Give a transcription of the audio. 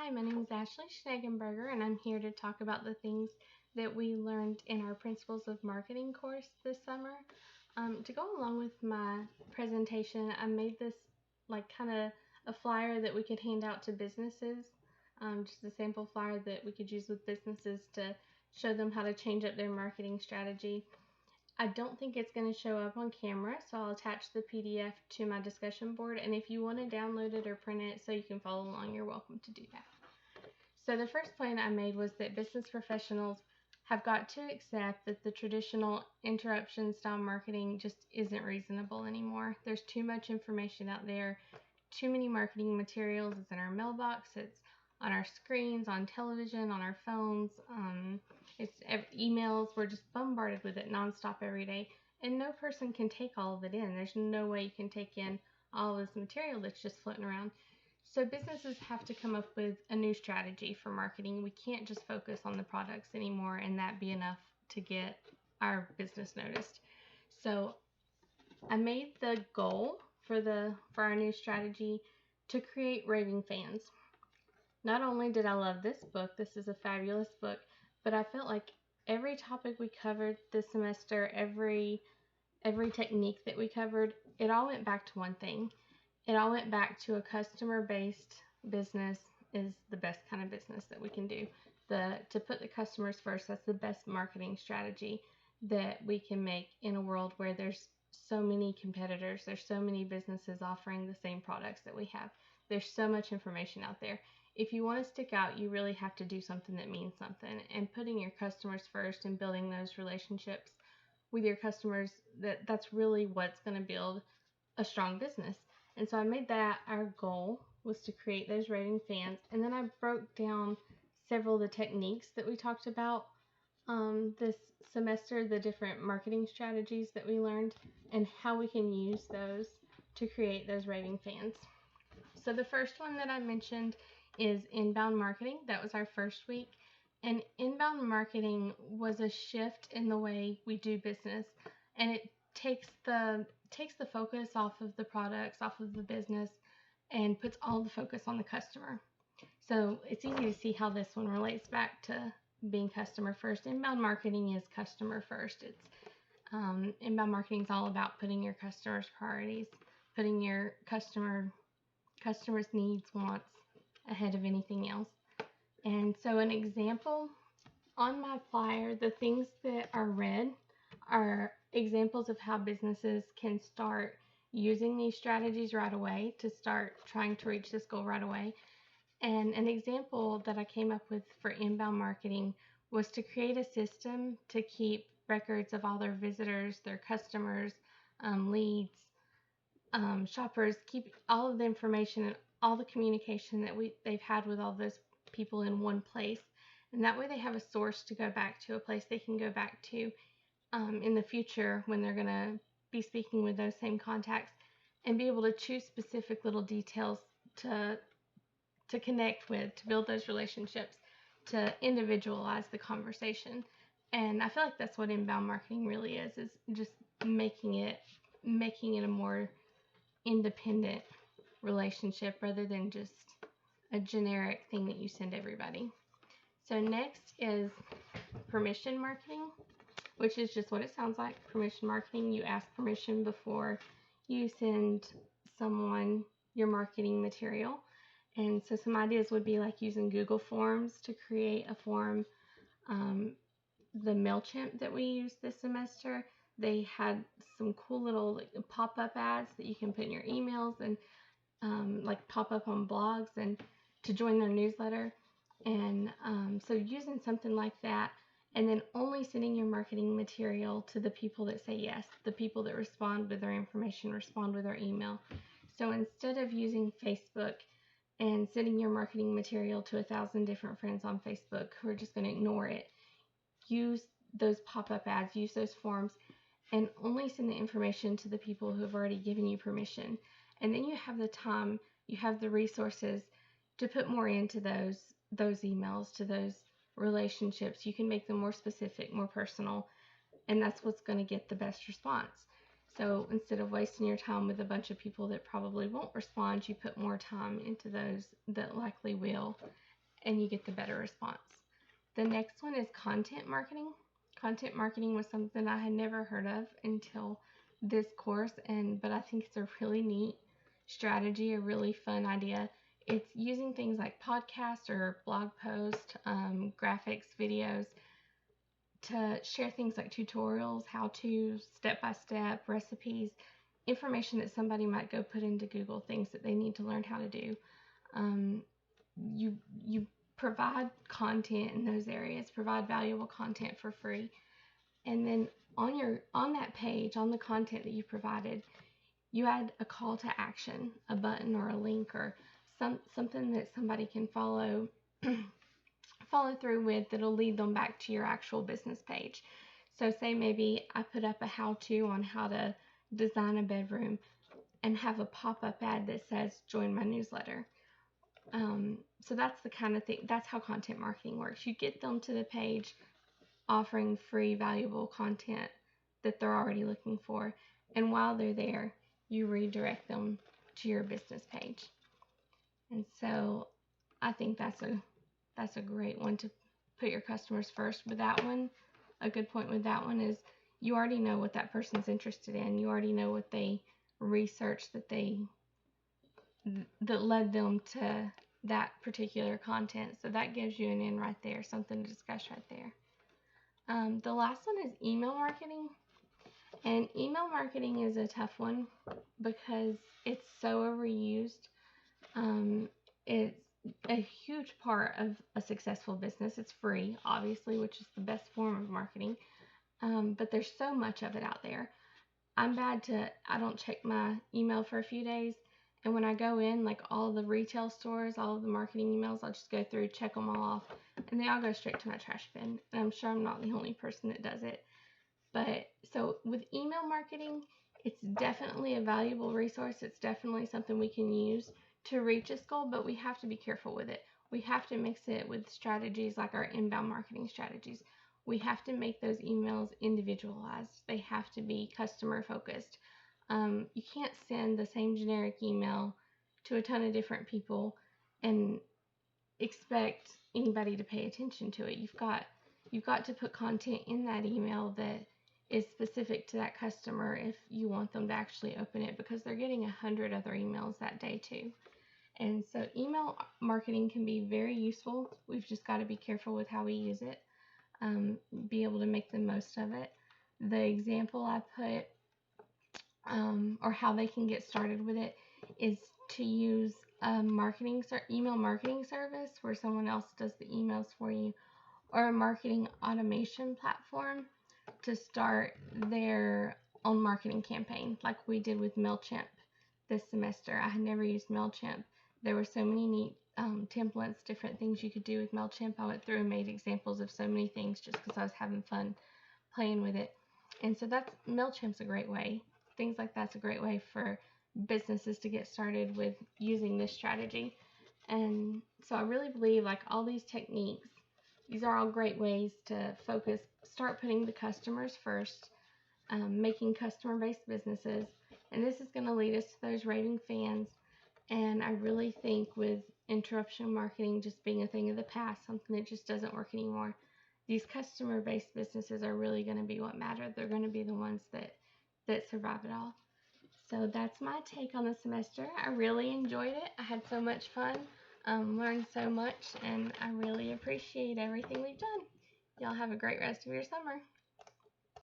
Hi, my name is Ashley Schnegenberger, and I'm here to talk about the things that we learned in our Principles of Marketing course this summer. To go along with my presentation, I made this like kind of a flyer that we could hand out to businesses, just a sample flyer that we could use with businesses to show them how to change up their marketing strategy. I don't think it's going to show up on camera, so I'll attach the PDF to my discussion board, and if you want to download it or print it so you can follow along, you're welcome to do that. So the first point I made was that business professionals have got to accept that the traditional interruption style marketing just isn't reasonable anymore. There's too much information out there, too many marketing materials. It's in our mailbox, it's on our screens, on television, on our phones, it's emails. We're just bombarded with it nonstop every day, and no person can take all of it in. There's no way you can take in all of this material that's just floating around. So businesses have to come up with a new strategy for marketing. We can't just focus on the products anymore and that be enough to get our business noticed. So I made the goal for our new strategy to create raving fans. Not only did I love this book, this is a fabulous book, but I felt like every topic we covered this semester, every technique that we covered, it all went back to one thing. It all went back to a customer-based business is the best kind of business that we can do. To put the customers first, that's the best marketing strategy that we can make in a world where there's so many competitors. There's so many businesses offering the same products that we have. There's so much information out there. If you want to stick out, you really have to do something that means something. And putting your customers first and building those relationships with your customers, that's really what's going to build a strong business. And so I made that our goal, was to create those raving fans. And then I broke down several of the techniques that we talked about this semester, the different marketing strategies that we learned, and how we can use those to create those raving fans. So the first one that I mentioned is inbound marketing. That was our first week. And inbound marketing was a shift in the way we do business, and it takes the focus off of the products, off of the business, and puts all the focus on the customer. So it's easy to see how this one relates back to being customer first. Inbound marketing is customer first. It's inbound marketing is all about putting your customers' priorities, putting your customers' needs, wants ahead of anything else. And so an example on my flyer, the things that are red are examples of how businesses can start using these strategies right away to start trying to reach this goal right away. And an example that I came up with for inbound marketing was to create a system to keep records of all their visitors, their customers, leads, shoppers, keep all of the information and all the communication that they've had with all those people in one place. And that way they have a source to go back to, a place they can go back to in the future when they're going to be speaking with those same contacts, and be able to choose specific little details to connect with, to build those relationships, to individualize the conversation. And I feel like that's what inbound marketing really is just making it a more independent relationship rather than just a generic thing that you send everybody. So next is permission marketing, which is just what it sounds like, permission marketing. You ask permission before you send someone your marketing material. And so some ideas would be like using Google Forms to create a form. The MailChimp that we used this semester, they had some cool little pop-up ads that you can put in your emails and like pop up on blogs and to join their newsletter. And so using something like that, and then only sending your marketing material to the people that say yes, the people that respond with their information, respond with their email. So instead of using Facebook and sending your marketing material to 1,000 different friends on Facebook who are just going to ignore it, use those pop-up ads, use those forms, and only send the information to the people who have already given you permission. And then you have the time, you have the resources to put more into those emails, to those relationships. You can make them more specific, more personal, and that's what's going to get the best response. So instead of wasting your time with a bunch of people that probably won't respond, you put more time into those that likely will. and you get the better response. The next one is content marketing. Content marketing was something I had never heard of until this course, but I think it's a really neat strategy, a really fun idea. It's using things like podcasts or blog posts, graphics, videos to share things like tutorials, how-to, step-by-step recipes, information that somebody might go put into Google, things that they need to learn how to do. You provide content in those areas, provide valuable content for free, and then on that page, on the content that you provided, you add a call to action, a button or a link or something that somebody can follow through with that'll lead them back to your actual business page. So say maybe I put up a how-to on how to design a bedroom and have a pop-up ad that says join my newsletter. So that's the kind of thing, that's how content marketing works. You get them to the page offering free, valuable content that they're already looking for, and while they're there, you redirect them to your business page. And so I think that's a great one to put your customers first. With that one, a good point with that one is you already know what that person's interested in. You already know what they researched that led them to that particular content. So that gives you an in right there, something to discuss right there. The last one is email marketing. And email marketing is a tough one because it's so overused. It's a huge part of a successful business. It's free, obviously, which is the best form of marketing. But there's so much of it out there. I don't check my email for a few days. And when I go in, like all the retail stores, all of the marketing emails, I'll just go through, check them all off, and they all go straight to my trash bin. And I'm sure I'm not the only person that does it. But so with email marketing, it's definitely a valuable resource. It's definitely something we can use to reach a goal, but we have to be careful with it. We have to mix it with strategies like our inbound marketing strategies. We have to make those emails individualized. They have to be customer focused. You can't send the same generic email to a ton of different people and expect anybody to pay attention to it. You've got to put content in that email that is specific to that customer if you want them to actually open it, because they're getting 100 other emails that day too. And so email marketing can be very useful. We've just got to be careful with how we use it, be able to make the most of it. The example I put, or how they can get started with it, is to use a email marketing service where someone else does the emails for you, or a marketing automation platform to start their own marketing campaign, like we did with MailChimp this semester. I had never used MailChimp. There were so many neat templates, different things you could do with MailChimp. I went through and made examples of so many things just because I was having fun playing with it. And so MailChimp's a great way. Things like that's a great way for businesses to get started with using this strategy. And so I really believe like all these techniques, these are all great ways to start putting the customers first, making customer-based businesses. And this is going to lead us to those raving fans. And I really think with interruption marketing just being a thing of the past, something that just doesn't work anymore, these customer-based businesses are really going to be what matter. They're going to be the ones that survive it all. So that's my take on the semester. I really enjoyed it. I had so much fun, learned so much, and I really appreciate everything we've done. Y'all have a great rest of your summer.